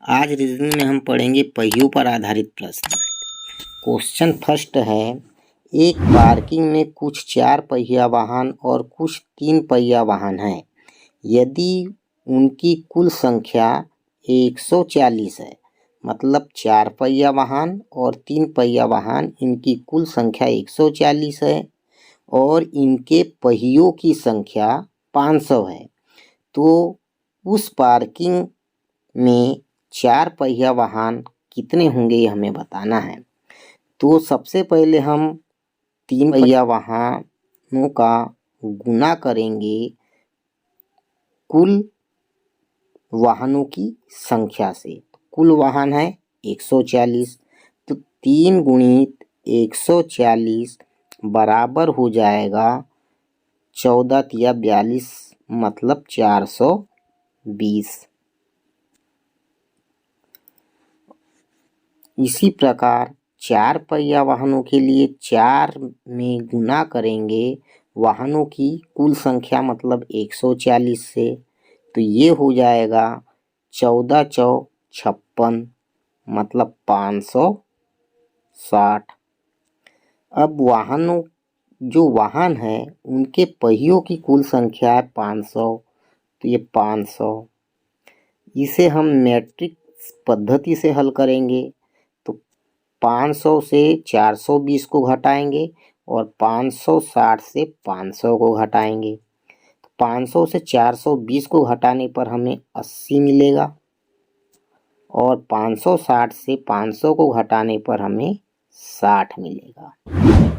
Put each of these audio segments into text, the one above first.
आज रीजनिंग में हम पढ़ेंगे पहियों पर आधारित प्रश्न। क्वेश्चन फर्स्ट है, एक पार्किंग में कुछ 4 पहिया वाहन और कुछ 3 पहिया वाहन हैं। यदि उनकी कुल संख्या 140 है, मतलब 4 पहिया वाहन और 3 पहिया वाहन, इनकी कुल संख्या 140 है और इनके पहियों की संख्या 500 है, तो उस पार्किंग में 4 पहिया वाहन कितने होंगे ये हमें बताना है। तो सबसे पहले हम 3 पहिया वाहनों का गुना करेंगे कुल वाहनों की संख्या से। कुल वाहन है 140, तो 3 गुणित 140 बराबर हो जाएगा 14 या 42, मतलब 420। इसी प्रकार 4 पहिया वाहनों के लिए 4 में गुना करेंगे वाहनों की कुल संख्या, मतलब 140 से, तो ये हो जाएगा 14 चौ 56, मतलब 560। अब जो वाहन है उनके पहियों की कुल संख्या है 500, तो ये 500। इसे हम मैट्रिक्स पद्धति से हल करेंगे, तो 500 से 420 को घटाएंगे और 560 से 500 को घटाएंगे। 500 से 420 को घटाने पर हमें 80 मिलेगा और 560 से 500 को घटाने पर हमें 60 मिलेगा।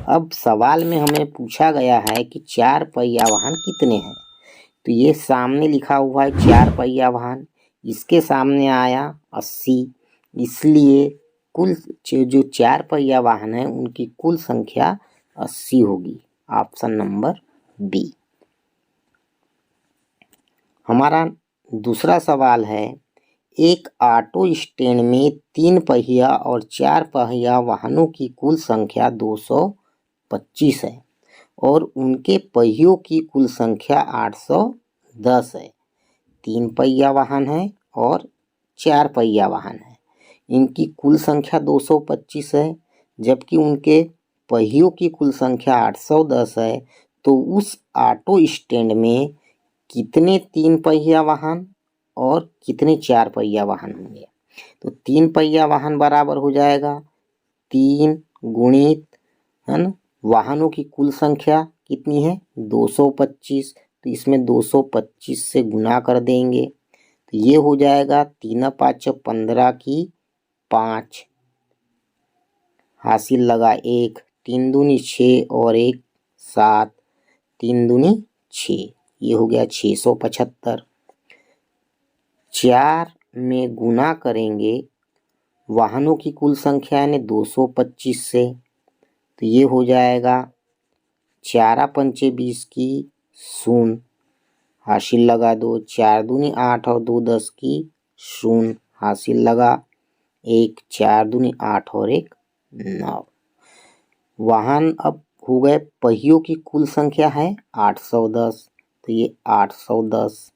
अब सवाल में हमें पूछा गया है कि 4 पहिया वाहन कितने हैं, तो ये सामने लिखा हुआ है 4 पहिया वाहन, इसके सामने आया 80, इसलिए कुल जो 4 पहिया वाहन है उनकी कुल संख्या 80 होगी। Option number B. हमारा दूसरा सवाल है, एक ऑटो स्टैंड में 3 पहिया और 4 पहिया वाहनों की कुल संख्या 225 है और उनके पहियों की कुल संख्या 810 है। 3 पहिया वाहन है और 4 पहिया वाहन है, इनकी कुल संख्या 225 है, जबकि उनके पहियों की कुल संख्या 810 है। तो उस ऑटो स्टैंड में कितने 3 पहिया वाहन और कितने 4 पहिया वाहन होंगे। तो 3 पहिया वाहन बराबर हो जाएगा 3 गुणित, है ना, वाहनों की कुल संख्या कितनी है 225, तो इसमें 225 से गुना कर देंगे, तो ये हो जाएगा 3 5 15 की 5, हासिल लगा 1, 3 दूनी 6 और 1 7, 3 दूनी 6, ये हो गया 675। 4 में गुना करेंगे वाहनों की कुल संख्या यानी 225 से, तो ये हो जाएगा 4 पंचे 20 की 0, हासिल लगा 2, 4 दूनी 8 और 2 10 की 0, हासिल लगा 1, 4 दूनी 8 और 1 9। वाहन अब हो गए, पहियों की कुल संख्या है 810, तो ये 810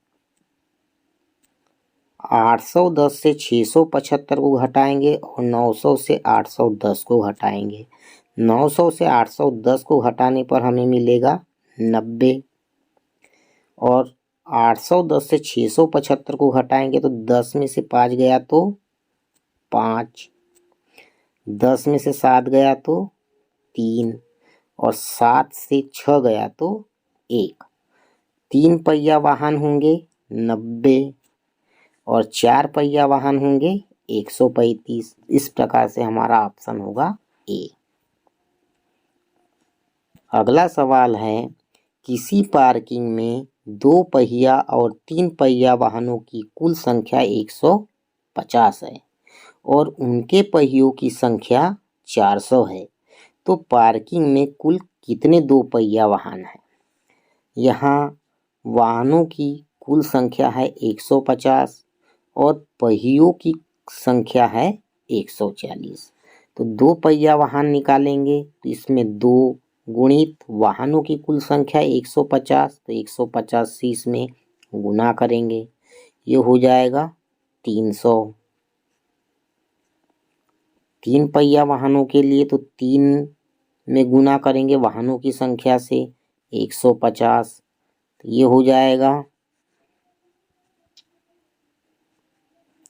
से 675 को घटाएंगे और 900 से 810 को घटाएंगे। 900 से 810 को घटाने पर हमें मिलेगा 90 और 810 से 675 को घटाएंगे तो 10 में से 5 गया तो 5, 10 में से 7 गया तो 3 और 7 से 6 गया तो 1। 3 पहिया वाहन होंगे 90 और 4 पहिया वाहन होंगे 135। इस प्रकार से हमारा ऑप्शन होगा ए। अगला सवाल है, किसी पार्किंग में 2 पहिया और 3 पहिया वाहनों की कुल संख्या 150 है और उनके पहियों की संख्या 400 है, तो पार्किंग में कुल कितने 2 पहिया वाहन हैं। यहाँ वाहनों की कुल संख्या है 150 और पहियों की संख्या है 140, तो 2 पहिया वाहन निकालेंगे, तो इसमें 2 गुणित वाहनों की कुल संख्या 150, तो 150 से इसमें गुना करेंगे, ये हो जाएगा 300। तीन पहिया वाहनों के लिए तो 3 में गुना करेंगे वाहनों की संख्या से 150, तो ये हो जाएगा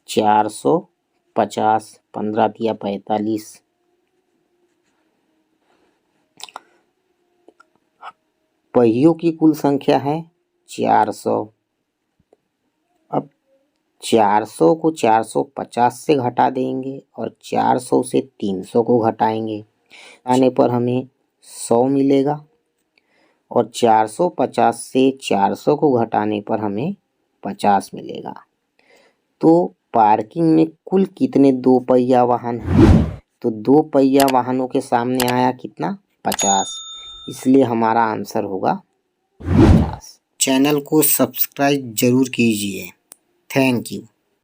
450, 15 दिया 45। पहियों की कुल संख्या है 400। अब 400 को 450 से घटा देंगे और 400 से 300 को घटाएंगे, आने पर हमें 100 मिलेगा और 450 से 400 को घटाने पर हमें 50 मिलेगा। तो पार्किंग में कुल कितने 2 पहिया वाहन हैं? तो 2 पहिया वाहनों के सामने आया कितना? 50, इसलिए हमारा आंसर होगा 50। चैनल को सब्सक्राइब जरूर कीजिए। Thank you.